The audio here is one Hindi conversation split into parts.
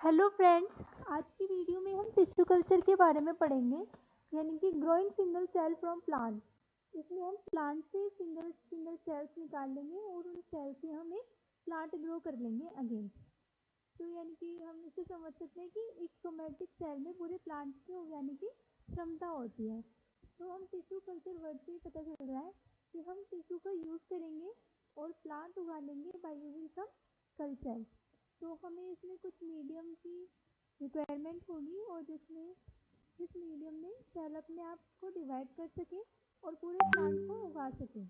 हेलो फ्रेंड्स, आज की वीडियो में हम टिश्यू कल्चर के बारे में पढ़ेंगे, यानी कि growing single cell from plant. इसमें हम प्लांट से सिंगल सिंगल सेल्स निकाल लेंगे और उन सेल से हम एक प्लांट ग्रो कर लेंगे अगेन। तो यानी कि हम इसे समझ सकते हैं कि एक सोमेटिक सेल में पूरे प्लांट की यानी कि क्षमता होती है। तो हम टिश्यू कल्चर वर्ड से ही पता चल रहा है कि हम टिश्यू का यूज़ करेंगे और प्लांट उगा लेंगे बाय यूजिंग सम कल्चर। तो हमें इसमें कुछ मीडियम की रिक्वायरमेंट होगी और जिस मीडियम में सेल अपने आप को डिवाइड कर सके और पूरे प्लांट को उगा सके।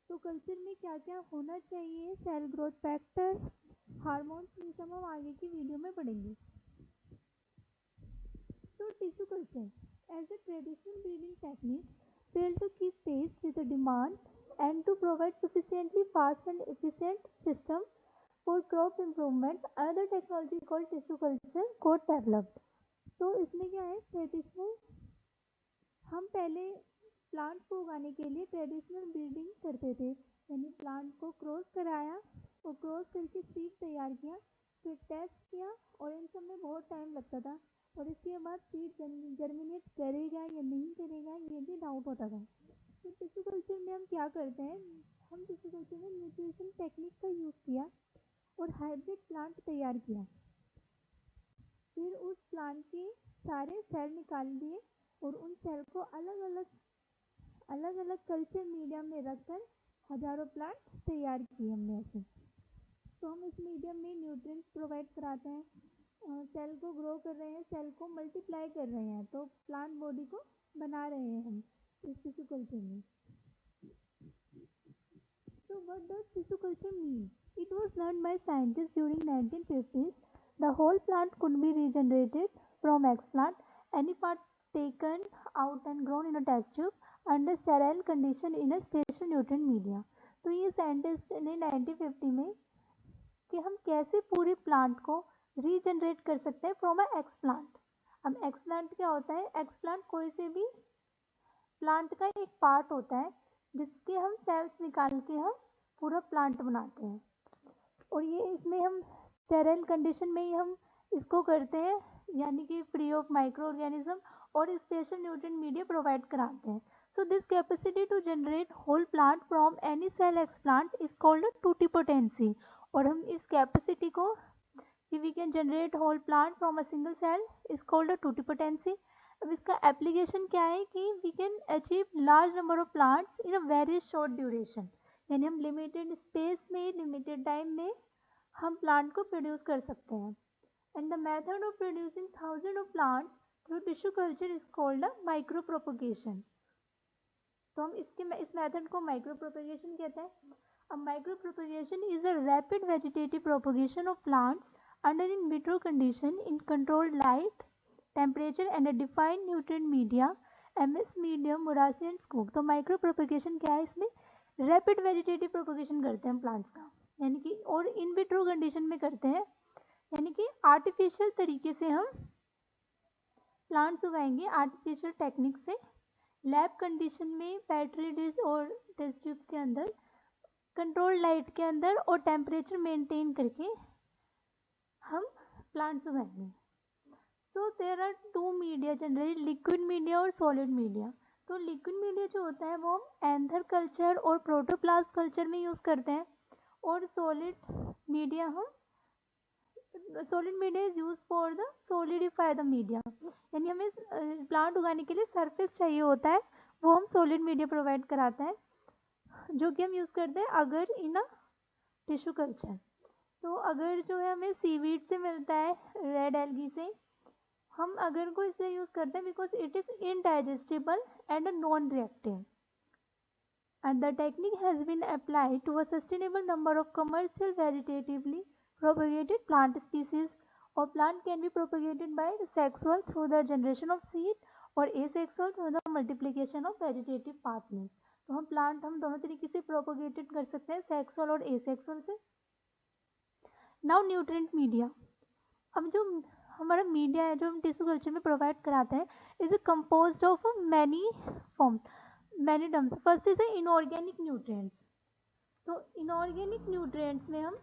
तो कल्चर में क्या क्या होना चाहिए, सेल ग्रोथ फैक्टर, हार्मोन्स, ये सब हम आगे की वीडियो में पढ़ेंगे। So tissue culture as a traditional breeding technique failed to keep pace with the demand and to provide sufficiently fast and efficient system for crop improvement. Another technology called tissue culture got developed. तो इसमें क्या है, ट्रेडिशनल हम पहले प्लांट्स को उगाने के लिए ट्रेडिशनल ब्रीडिंग करते थे, यानी प्लांट को क्रॉस कराया और क्रॉस करके सीड तैयार किया, फिर टेस्ट किया और इन सब में बहुत टाइम लगता था और इसके बाद सीड जर्मिनेट करेगा या नहीं करेगा ये भी डाउट होता था। तो टिश्यू कल्चर में हम क्या करते हैं, हम टिश्यू कल्चर में न्यूट्रिशन टेक्निक का यूज़ किया और हाइब्रिड प्लांट तैयार किया। फिर उस प्लांट के सारे सेल निकाल लिए और उन सेल को अलग अलग कल्चर मीडियम में रखकर हजारों प्लांट तैयार किए हमने ऐसे। तो हम इस मीडियम में न्यूट्रिएंट्स प्रोवाइड कराते हैं, सेल को ग्रो कर रहे हैं, सेल को मल्टीप्लाई कर रहे हैं, तो प्लांट बॉडी को बना रहे हैं हम इस टिश्यू कल्चर में। So what does tissue culture mean? It was learned by scientists during 1950s. The whole plant could be regenerated from explant, any part taken out and grown in a test tube under sterile condition in a special nutrient media. तो ये साइंटिस्ट ने 1950 में कि हम कैसे पूरे प्लांट को रीजनरेट कर सकते हैं फ्रॉम अ एक्सप्लांट। अब एक्सप्लांट क्या होता है? एक्सप्लांट कोई से भी प्लांट का एक पार्ट होता है जिसके हम सेल्स निकाल के हम पूरा प्लांट बनाते हैं और ये इसमें हम स्टेराइल कंडीशन में ही हम इसको करते हैं, यानी कि फ्री ऑफ माइक्रो ऑर्गेनिज्म और स्पेशल न्यूट्रिएंट मीडिया प्रोवाइड कराते हैं। So this capacity to generate whole plant from any cell explant is called totipotency. और हम इस कैपेसिटी को कि we can generate whole plant from a single cell is called totipotency. अब इसका एप्लीकेशन क्या है कि we can achieve large number of plants in a very short duration, यानी हम लिमिटेड स्पेस में लिमिटेड टाइम में हम प्लांट को प्रोड्यूस कर सकते हैं। And the method of producing thousand of plants through tissue culture is called a micro propagation. तो हम इस मेथड को माइक्रो प्रोपोगेशन कहते हैं। अब micro propagation is a rapid vegetative propagation of plants under in vitro condition in controlled light, temperature and a defined nutrient media, MS medium, morassic and scoop। तो माइक्रो प्रोपोगेशन क्या है, इसमें रैपिड वेजिटेटिव प्रोपोगेशन करते हैं प्लांट्स का, यानी कि और इन विट्रो कंडीशन में करते हैं, यानी कि आर्टिफिशियल तरीके से हम प्लांट्स उगाएंगे आर्टिफिशियल टेक्निक से, लैब कंडीशन में पेट्री डिश और टेस्ट ट्यूब्स के अंदर कंट्रोल्ड लाइट के अंदर और टेम्परेचर मेंटेन करके हम प्लांट्स उगाएंगे। So there are two media generally, liquid media और सॉलिड मीडिया। तो लिक्विड मीडिया जो होता है वो हम एंथर कल्चर और प्रोटोप्लास्ट कल्चर में यूज़ करते हैं और solid media is use for the solidify the media, यानी हमें प्लांट उगाने के लिए सरफेस चाहिए होता है, वो हम सॉलिड मीडिया प्रोवाइड कराते हैं जो कि हम यूज़ करते हैं अगर इन अ टिश्यू कल्चर। तो अगर जो है हमें सीवीड से मिलता है, रेड एल्गी से, हम अगर को इसलिए यूज़ करते हैं because it is indigestible and non reactive and the technique has been applied to a sustainable number of commercial vegetatively propagated plant species, or plant can be propagated by sexual through the generation of seed or asexual through the multiplication of vegetative partners। तो हम प्लांट हम दोनों तरीके से प्रोपोगेटेड कर सकते हैं, सेक्सुअल और एसेक्सुअल से। नाउ न्यूट्रिएंट मीडिया, अब जो हमारा मीडिया है जो हम टिश्यू कल्चर में प्रोवाइड कराते हैं is composed of many terms. First is inorganic nutrients. तो इनऑर्गेनिक न्यूट्रिएंट्स में हम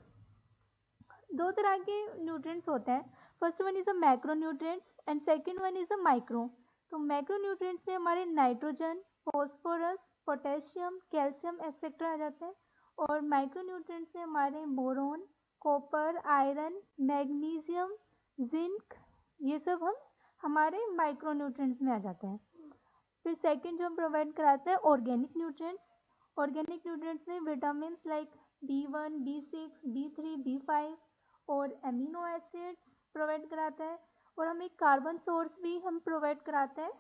दो तरह के न्यूट्रिएंट्स होते हैं। First one is a macro nutrients and second one is a micro. तो मैक्रो न्यूट्रिएंट्स में हमारे nitrogen, phosphorus, potassium, calcium etcetera आ जाते हैं, और माइक्रो न्यूट्रिएंट्स में हमारे boron, copper, iron, magnesium, zinc, ये सब हम हमारे माइक्रो न्यूट्रिएंट्स में आ जाते हैं। फिर सेकंड जो हम प्रोवाइड कराते हैं ऑर्गेनिक न्यूट्रिएंट्स। ऑर्गेनिक न्यूट्रिएंट्स में vitamin like B1, B6, B3, B5 और एमिनो एसिड्स प्रोवाइड कराते हैं, और हम एक कार्बन सोर्स भी हम प्रोवाइड कराते हैं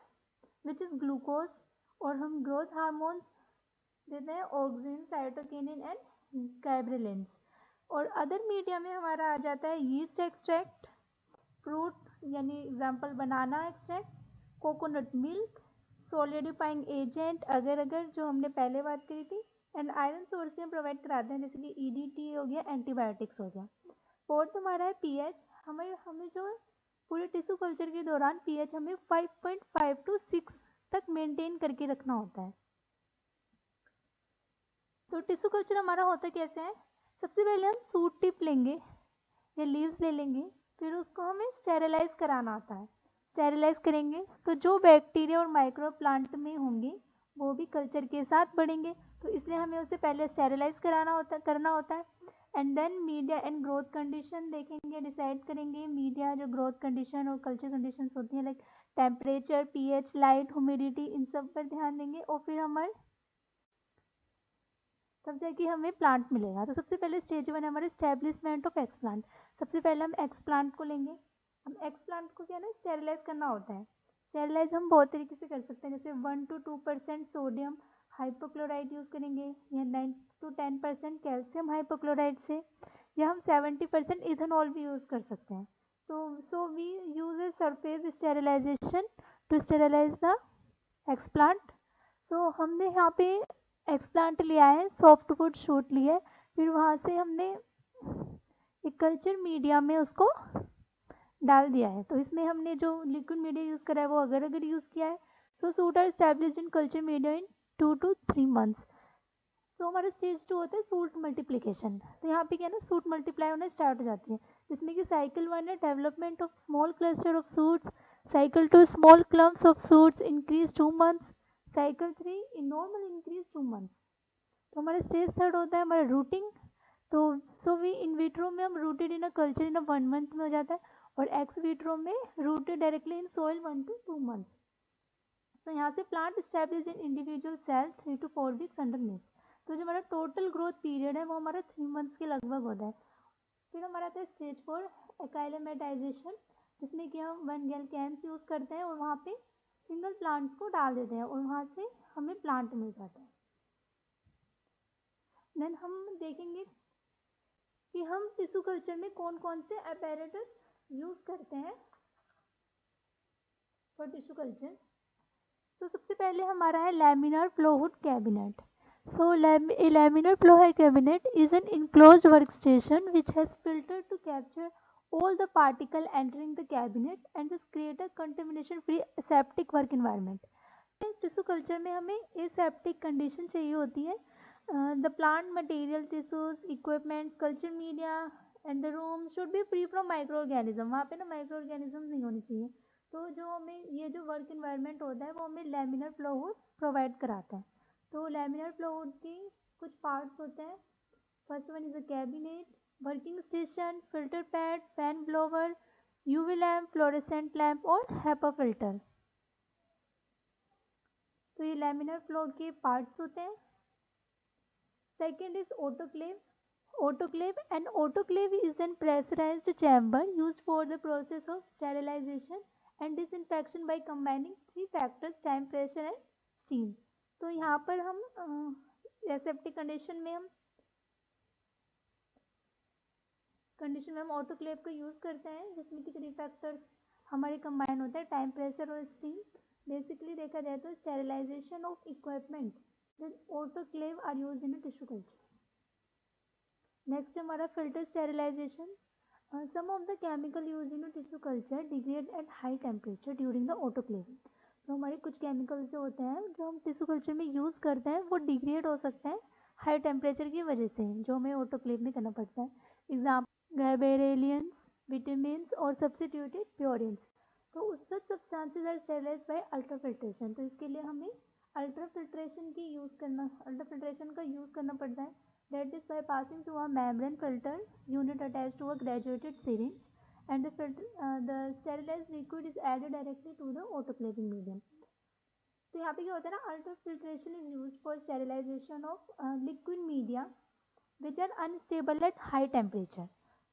विच इज़ ग्लूकोज, और हम ग्रोथ हार्मोन्स देते हैं ऑक्सिन, साइटोकिनिन एंड गैब्रेलिन्स। और अदर मीडिया में हमारा आ जाता है यीस्ट एक्सट्रैक्ट, फ्रूट यानी example banana extract, coconut milk, solidifying agent agar agar जो हमने पहले बात करी थी, एंड आयरन सोर्स में प्रोवाइड कराते हैं जैसे कि EDT हो गया, एंटीबायोटिक्स हो गया। फोर्थ हमारा है पीएच। हमें जो पूरे टिश्यू कल्चर के दौरान पीएच हमें 5.5 to 6 तक मेंटेन करके रखना होता है। तो टिश्यू कल्चर हमारा होता कैसे है, सबसे पहले हम सूट टिप लेंगे या लीव्स ले लेंगे, फिर उसको हमें स्टेरिलाइज कराना होता है। स्टेरिलाइज करेंगे तो जो बैक्टीरिया और माइक्रो प्लांट में होंगे वो भी कल्चर के साथ बढ़ेंगे, तो इसलिए हमें उसे पहले स्टेरिलाइज करना होता है। And then media and growth condition देखेंगे, डिसाइड करेंगे मीडिया जो ग्रोथ कंडीशन और कल्चर कंडीशन होती हैं like temperature, pH, light, humidity, इन सब पर ध्यान देंगे, और फिर हमारे तब जाके हमें प्लांट मिलेगा। तो सबसे पहले स्टेज वन है हमारे स्टैब्लिशमेंट ऑफ एक्स प्लांट। सबसे पहले हम एक्स प्लांट को लेंगे। हम एक्स प्लांट को क्या ना स्टेरिलाइज करना होता है। स्टेरिलाइज हम बहुत तरीके से कर सकते हैं, जैसे 1 to 2% सोडियम हाइपोक्लोराइड यूज़ करेंगे, या 9 to 10% कैल्शियम हाइपोक्लोराइड से, या हम 70% इथेनॉल भी यूज़ कर सकते हैं। तो so we use a surface sterilisation to sterilise the explant. So हमने यहाँ पे एक्स प्लांट लिया है, सॉफ्टवुड शूट लिया है, फिर वहाँ से हमने एक कल्चर मीडिया में उसको डाल दिया है। तो इसमें हमने जो लिक्विड मीडिया यूज़ करा है वो अगर अगर यूज़ किया है। तो shoot are established in culture media in 2 to 3 months। तो हमारा स्टेज 2 होता है सूट मल्टीप्लिकेशन। तो यहाँ पे क्या ना सूट मल्टीप्लाई होना स्टार्ट हो जाती है, जिसमें कि साइकिल 1 है development of small cluster of suits, cycle 2 small clumps of suits increase 2 months, cycle 3 normal increase 2 months। तो हमारा स्टेज 3 होता है हमारा रूटिंग। तो सो वी इन विट्रो में हम rooted in a culture in 1 month में हो जाता है, और एक्स विट्रो में rooted directly in soil 1 to 2 months। तो यहाँ से plant establish in individual cell 3 to 4 weeks under mist. तो जो हमारा टोटल ग्रोथ पीरियड है वो हमारा 3 months के लगभग होता है। फिर हमारा आता है स्टेज 4 एक्लाइमेटाइजेशन, जिसमें कि हम 1 gel कैंस यूज़ करते हैं और वहाँ पे सिंगल प्लांट्स को डाल देते हैं और वहाँ से हमें प्लांट मिल जाता है। देन हम देखेंगे कि हम टिश्यू कल्चर में कौन कौन से अपैरेटस यूज़ करते हैं फॉर टिश्यू कल्चर। तो सबसे पहले हमारा है laminar flow hood cabinet. So a laminar flow hull cabinet is an enclosed workstation which has filter to capture all the particle entering the cabinet and thus create a contamination free aseptic work environment. Tissue culture में हमें एसेप्टिक कंडीशन चाहिए होती है। The plant material, tissues, equipment, culture media and the room should be free from micro organism. वहाँ पे ना माइक्रो ऑर्गेनिज्म नहीं होनी चाहिए। तो जो हमें ये जो वर्क इन्वायरमेंट होता है वो हमें लैमिनर फ्लो हुड प्रोवाइड कराता है। तो लैमिनर फ्लो हुड के कुछ पार्ट्स होते हैं। First one is a cabinet, working station, filter pad, fan blower, UV lamp, fluorescent lamp और हेपा फिल्टर। तो ये लैमिनर फ्लो के पार्ट्स होते हैं। Second is autoclave. Autoclave, an autoclave is a pressurized chamber used for the process of sterilization and disinfection by combining three factors time, pressure and steam। तो यहाँ पर हम एसेप्टिक कंडीशन में हम ऑटोक्लेव का यूज़ करते हैं, जिसमें कि 3 फैक्टर्स हमारे कंबाइन होते हैं, टाइम, प्रेशर और स्टीम। बेसिकली देखा जाए तो sterilisation of equipment with autoclave are use in tissue culture. Next हमारा filter sterilisation. Some of the chemical use in tissue culture degrade at high temperature during the autoclaving. तो हमारे कुछ केमिकल्स जो होते हैं जो हम टिश्यू कल्चर में यूज़ करते हैं वो डिग्रेड हो सकते हैं हाई टेम्परेचर की वजह से, जो हमें ऑटोक्लेव में करना पड़ता है। Example gibberellins, vitamins or substituted purines. तो उस such substances are sterilized by ultrafiltration. तो इसके लिए हमें अल्ट्राफिल्ट्रेशन का यूज़ करना पड़ता है. That is by passing through a membrane filter unit attached to a graduated syringe, and the sterilized liquid is added directly to the autoclaving medium. तो यहाँ पे क्या होता है ना, ultrafiltration is use for sterilization of liquid media which are unstable at high temperature.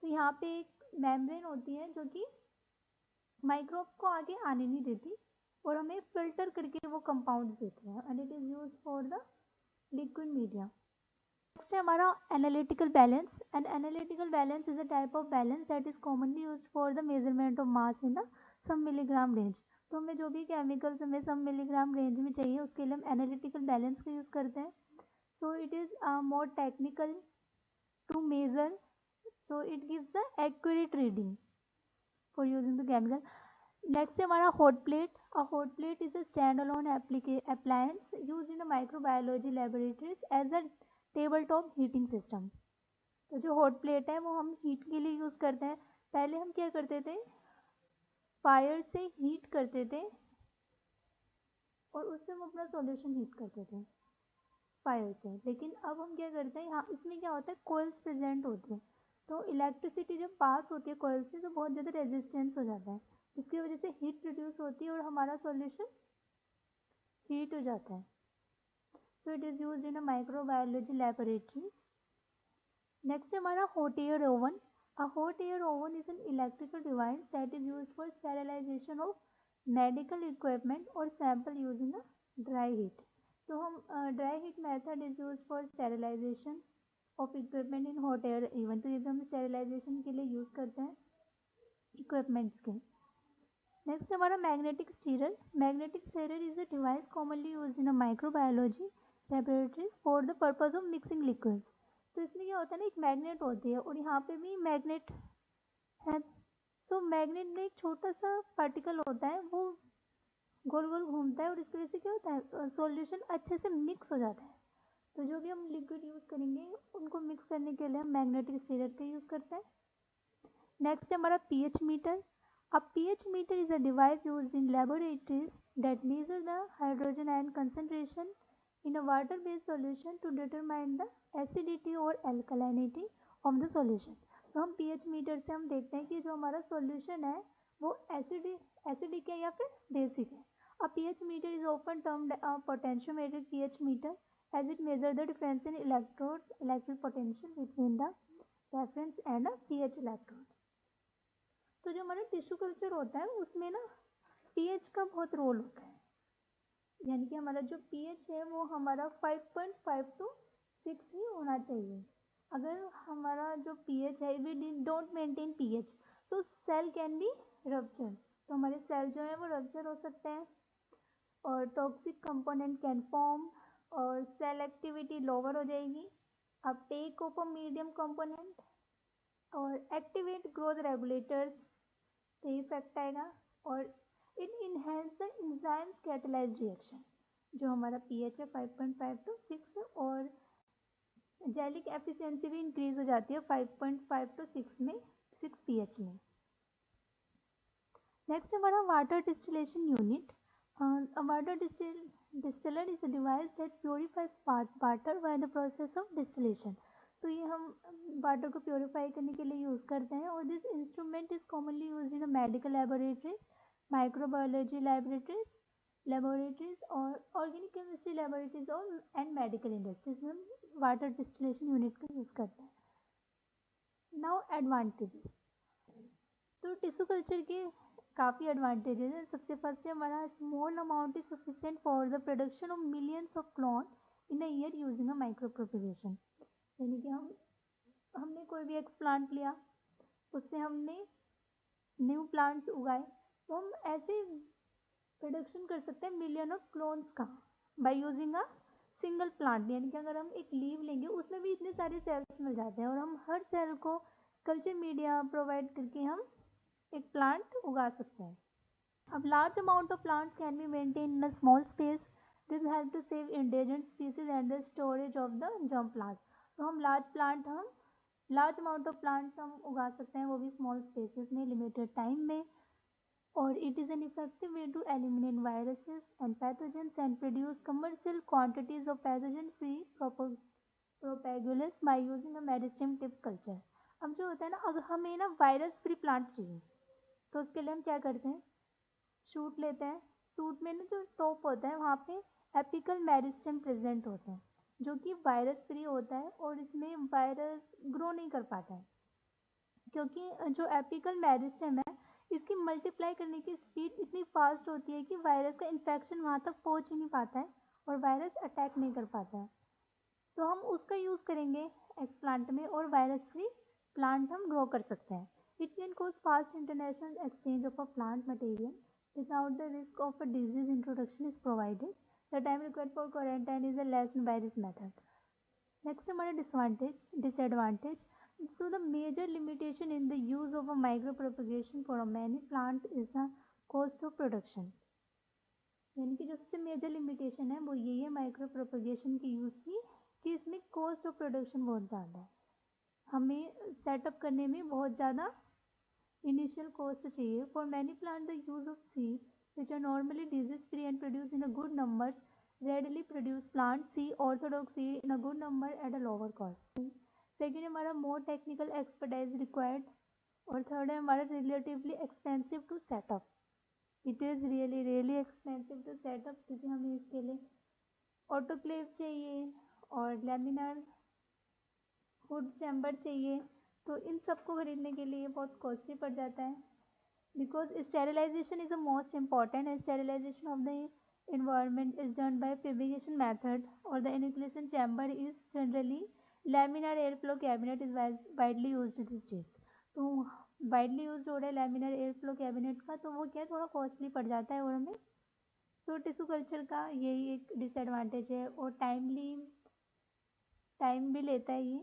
तो यहाँ पे एक मेम्ब्रेन होती है जो कि माइक्रोब्स को आगे आने नहीं देती और हमें फिल्टर करके वो कंपाउंड्स देते हैं, and it is use for the liquid media. Next है हमारा analytical balance. And analytical balance is a type of balance that is commonly use for the measurement of mass in the some milligram range. तो हमें जो भी केमिकल्स हमें सम मिलीग्राम रेंज में चाहिए उसके लिए हम एनालिटिकल बैलेंस का यूज़ करते हैं. So it is more technical to measure, so it gives the accurate reading for using the chemical. Next है हमारा hot plate. A hot plate is a stand alone appliance use in microbiology laboratories as a table top heating system. तो जो हॉट प्लेट है वो हम हीट के लिए यूज़ करते हैं. पहले हम क्या करते थे, फायर से हीट करते थे और उससे हम अपना सॉल्यूशन हीट करते थे फायर से. लेकिन अब हम क्या करते हैं, यहाँ इसमें क्या होता है, कोयल्स प्रेजेंट होते हैं. तो इलेक्ट्रिसिटी जब पास होती है कोयल से तो बहुत ज़्यादा रेजिस्टेंस हो जाता है, जिसकी वजह से हीट प्रोड्यूस होती है और हमारा सॉल्यूशन हीट हो जाता है. सो it is use in a microbiology laboratories. Next है हमारा hot air oven. A hot air oven is an electrical device that is used for sterilization of medical equipment or sample using a dry heat. तो हम dry heat method is used for sterilization of equipment in hot air oven. तो ये हम sterilization के लिए यूज़ करते हैं equipments के. नेक्स्ट हमारा magnetic stirrer. Magnetic stirrer is a device commonly use in a microbiology laboratories for the purpose of mixing liquids. तो इसमें क्या होता है ना, एक मैग्नेट होती है और यहाँ पे भी मैग्नेट है. तो मैग्नेट में एक छोटा सा पार्टिकल होता है, वो गोल गोल घूमता है और इसकी वजह से क्या होता है, सॉल्यूशन अच्छे से मिक्स हो जाता है. तो जो भी हम लिक्विड यूज़ करेंगे उनको मिक्स करने के लिए हम मैग्नेटिक स्टीरर का यूज़ करते हैं. नेक्स्ट है हमारा pH meter. A pH meter is a device used in laboratories that measure the hydrogen ion concentration in a water-based solution to determine the acidity or alkalinity of the solution. तो हम pH मीटर से हम देखते हैं कि जो हमारा सॉल्यूशन है वो एसिडिक है या फिर बेसिक है. A pH meter is often termed a potentiometric pH meter as it measures the difference in electric potential between the reference and a pH electrode. तो जो हमारा टिश्यू कल्चर होता है उसमें ना पीएच का बहुत रोल होता है. यानी कि हमारा जो पीएच है वो हमारा 5.5 to 6 ही होना चाहिए. अगर हमारा जो पीएच है, वी डोंट मेंटेन पीएच, तो सेल कैन बी रप्चर. तो हमारे सेल जो है वो रप्चर हो सकते हैं और टॉक्सिक कंपोनेंट कैन फॉर्म और सेल एक्टिविटी लोअर हो जाएगी. अब take of a medium component और एक्टिवेट ग्रोथ रेगुलेटर्स पे इफेक्ट आएगा. और it enhance the enzymes catalyse reaction. जो हमारा पीएच है 5.5 to 6 और जेलिक एफिशिएंसी भी इंक्रीज हो जाती है 5.5 to 6 में, 6 पीएच में. नेक्स्ट हमारा water distillation unit. Water distiller is a device that purifiers water by the process of distillation. तो ये हम वाटर को प्योरीफाई करने के लिए यूज़ करते हैं. और this instrument is commonly use in a medical laboratories, microbiology laboratories और ऑर्गेनिक केमिस्ट्री लेबोरेटरीज और एंड मेडिकल इंडस्ट्रीज में हम वाटर डिस्टिलेशन यूनिट का यूज़ करते हैं. Now advantages. तो टिश्यू कल्चर के काफ़ी एडवांटेजेस हैं. सबसे फर्स्ट है हमारा small amount is sufficient for the production of millions of clone in a year using a micro propagation. यानी कि हमने कोई भी एक्सप्लांट लिया, उससे हमने न्यू प्लांट्स उगाए, तो हम ऐसे प्रोडक्शन कर सकते हैं मिलियन ऑफ क्लोन्स का bye using a single plant. यानी कि अगर हम एक लीव लेंगे उसमें भी इतने सारे सेल्स मिल जाते हैं और हम हर सेल को कल्चर मीडिया प्रोवाइड करके हम एक प्लांट उगा सकते हैं. अब large amount of plants can be maintain in a small space. This help to save endangered species and the storage of the germ plants. तो हम लार्ज प्लांट हम लार्ज अमाउंट ऑफ प्लांट्स हम उगा सकते हैं, वो भी स्मॉल स्पेसेस में, लिमिटेड टाइम में. और it is an effective way to eliminate viruses and pathogens and produce commercial quantities of pathogen free propagules by using a meristem tip culture. अब जो होता है ना, अगर हमें ना वायरस फ्री प्लांट चाहिए तो उसके लिए हम क्या करते हैं, शूट लेते हैं. शूट में ना जो टॉप होता है वहाँ पे एपिकल मेरिस्टेम प्रेजेंट होता है, जो कि वायरस फ्री होता है और इसमें वायरस ग्रो नहीं कर पाता है, क्योंकि जो एपिकल मेरिस्टेम है इसकी मल्टीप्लाई करने की स्पीड इतनी फास्ट होती है कि वायरस का इन्फेक्शन वहाँ तक पहुँच ही नहीं पाता है और वायरस अटैक नहीं कर पाता है. तो हम उसका यूज़ करेंगे एक्स प्लांट में और वायरस फ्री प्लांट हम ग्रो कर सकते हैं. It can cause fast international exchange of a plant material without the risk of a disease introduction is provided. The time required for quarantine is lessen by this method. Next हमारा disadvantage. So the major limitation in the use of a micro propagation for a many plant is the cost of production. यानी कि जो सबसे मेजर लिमिटेशन है वो यही है माइक्रो प्रोपगेशन की यूज़ की, कि इसमें कॉस्ट ऑफ प्रोडक्शन बहुत ज़्यादा है. हमें सेटअप करने में बहुत ज़्यादा इनिशियल कॉस्ट चाहिए. For many plant the use of seed which are normally disease free and produce in a good numbers readily produce plant see orthodox seed in a good number at a lower cost. Second हमारा मोर टेक्निकल एक्सपर्टाइज रिक्वायर्ड. और थर्ड है हमारा relatively expensive to setup. It is really expensive to setup, क्योंकि हमें इसके लिए ऑटोक्लेव चाहिए और लेमिनार फूड चैम्बर चाहिए. तो इन सब को खरीदने के लिए बहुत कॉस्टली पड़ जाता है. Because sterilization is the most important. Sterilization of the environment is done by fumigation method or the inoculation chamber is generally laminar airflow cabinet is widely used these days. तो वाइडली यूज हो रहा है लैमिनार एयर फ्लो कैबिनेट का, तो वो क्या है थोड़ा कॉस्टली पड़ जाता है और हमें. तो टिश्यू कल्चर का यही एक डिसएडवांटेज है. और टाइम भी लेता है ये.